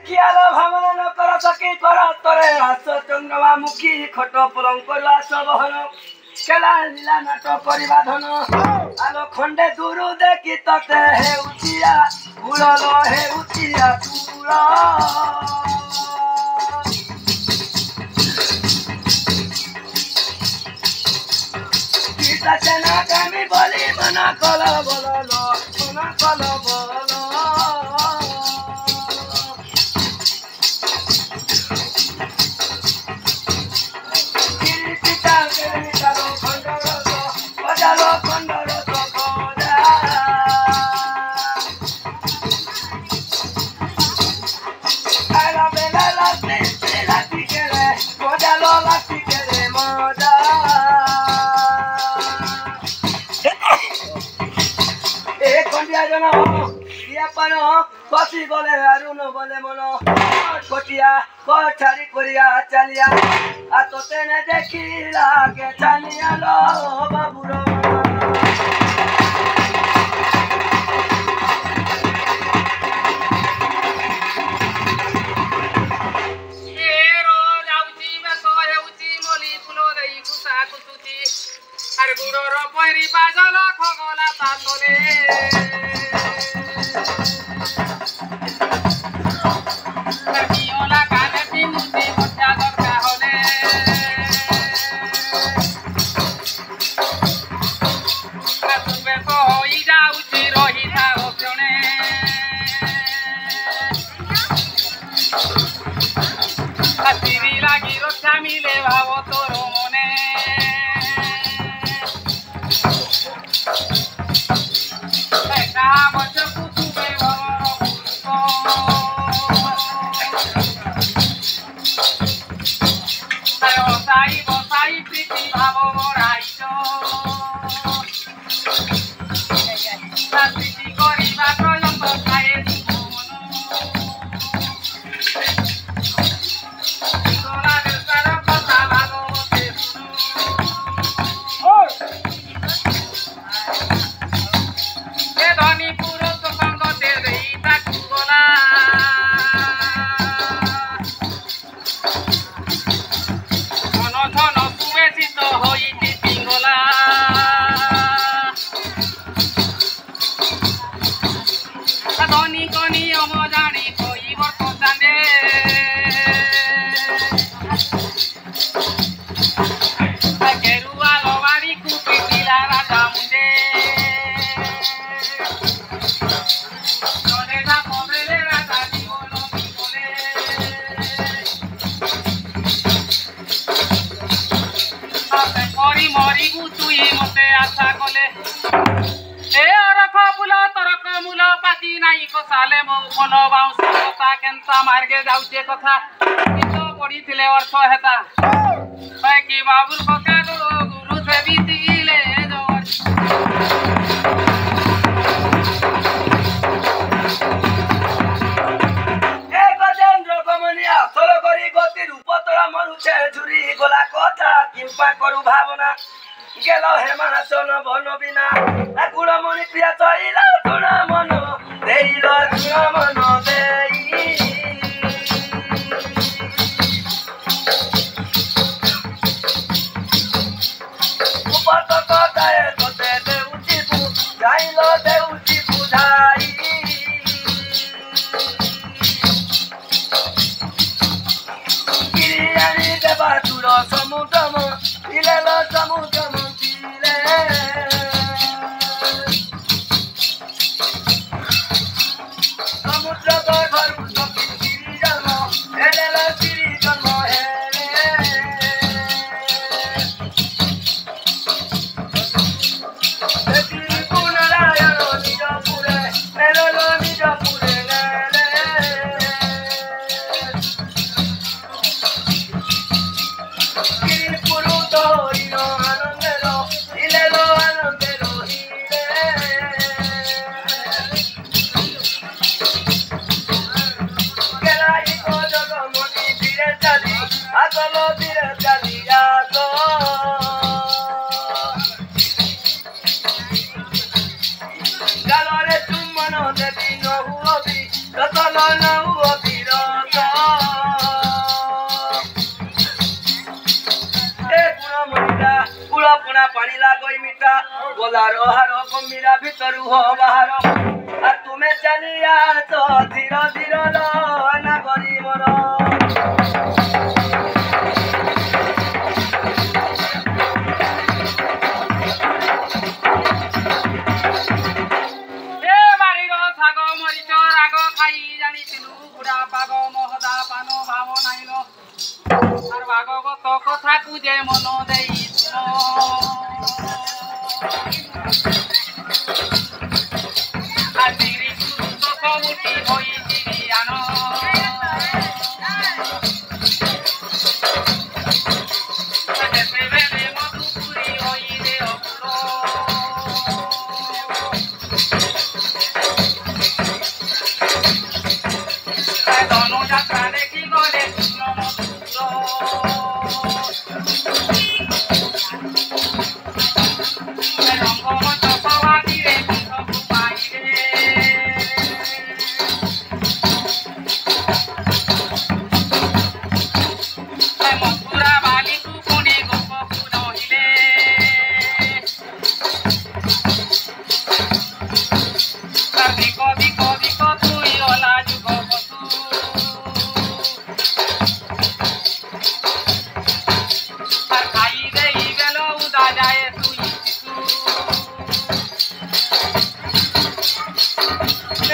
কিয়ালো ভাঙনে নকর সকি কর তরে আস চন্দ্রমা মুখী খট পলঙ্কর আস বহন খেলা লীলা নাটক করিবা ধন আলো খন্ডে দূরু দেখি ততে হে উচিয়া উড়ল হে উচিয়া তুল চেনা আমি বলি মনা কল বলল মনা কল বল বসি বলে আরুন বলে মন কটিয়া কঠারি করিয়া চালিয়া আর তোতে না দেখি লাগে চালিয়া লো বাবুর আর গুড়র পরি বাজল খগলা তাতলে Ola kane timuti mutya dorka hole Atube to hoi jauchi rohita opjone Atiri lagi rokha mile bhavo toro mone Ekha mocho kutube bhavoro Bosai priti bhavo moraito Priti koriba proyonto kae dumono Kola desar kotha bhagote suno E dhani puro to sangote dei taku gola মরি গুতুই মতে আশা কলে এ অরখ ফুল তরক মূল পাতি নাই কসালে মো ফল বাউঁশ কথা কেনতা মার্গে যাউছে কথা কিন্তু পড়িছিলে অর্থ হেতা কি বাবুর ককা গুরু দেবী দিলে ঝুরি গোলা কথা কিম্পা করু ভাবনা গেল হেমাচল বন বিনা গুড়মণি প্রিয়া চইল গুণ মন দেইল গুণ মন দেই উপতক গায়ে তোতে দেউচি বুঝাইল দেউচি বুঝাই কিরিয়ানি দেবা তুর সমুদ্রম ইলেল সমুদ্রম চিলে সমুদ্র ঘরু সখী গিরি জন্ম এলেল গিরি জন্ম হেলে পুনরায়ণ নিজপুরে এলেল নিজপুরে Galore tu mano de vino huobi, no solo no huobi, no গোলার হার গম্ভীরা ভিতরু হো বাহার আর তুমি চালিয়া তো ধীর ধীর না করি মর খাই জানিছিলু বুড়া পাগ মহদা পান ভাব নাইল আর ভাগবত কথাকু যে মন দেই আজিরি দশমুটি হই জিরিয়ান মধুপুরী হই রে ধনুযাত্রা দেখি গলে রঙ্গমঞ্চ সভাগিরে কণ্ঠকু পাইরে মথুরা বালিকু কোণে গোপকু নহিলে বিক তুই অলা যুগ বসু আর খাই দেই বেল উদা যায় তুই শিশু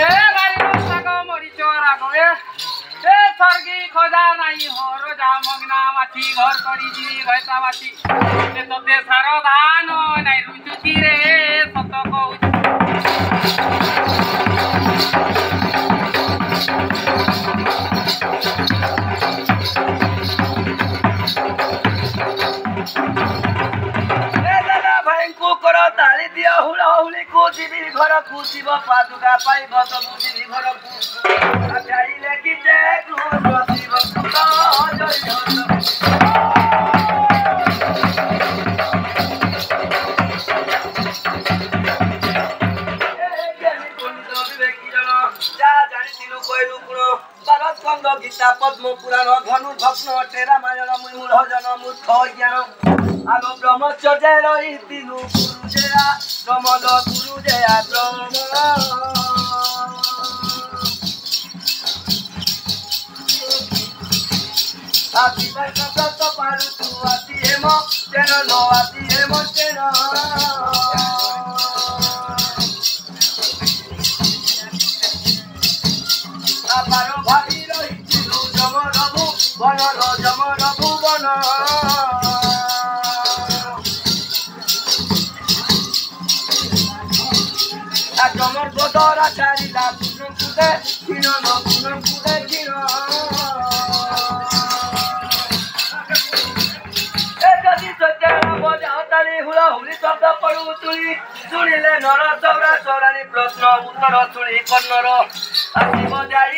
এ বাড়ির শাগ মরিচ রাগ এ স্বর্গী খোঁজা নাই হর যা মগ্না মাছি ঘর করি জিরি ঘয়তা মাছি তোতে সার ধান নাই রুচুচি রে সত কৌছি তালি দিয়া হুলা হুলি কুচিবি ঘর কুচিব পাদুকা পাইব তো বুঝিবি ঘর চাইলে কি যে বসিব যা জানিছিল কইলু গুণ বারত স্কন্ধ গীতা পদ্ম পুরাণ ধনু ভগ্ন টেরা মায়ন মূল জন মূর্খ জ্ঞান আলো ব্রহ্মচর্যের ইতিনু গুরুজয়া প্রমদ গুরুজয়া ব্রহ্ম আতি ব্রত পারু তু আতি হেম তেন নো আতি হেম তেন আবার ভাবি রহিছিল যমরভু বন যমরভু বন যমর গোদরা চারিলা গুণ কুদে কিন গুণ কুদে কিন যদি সত্যারা বজা তালি হুলা হুলি শব্দ পড়ু তুলি শুনিলে নর চৌরা চৌরানি প্রশ্ন উত্তর শুনি কন্নর আসিব যাই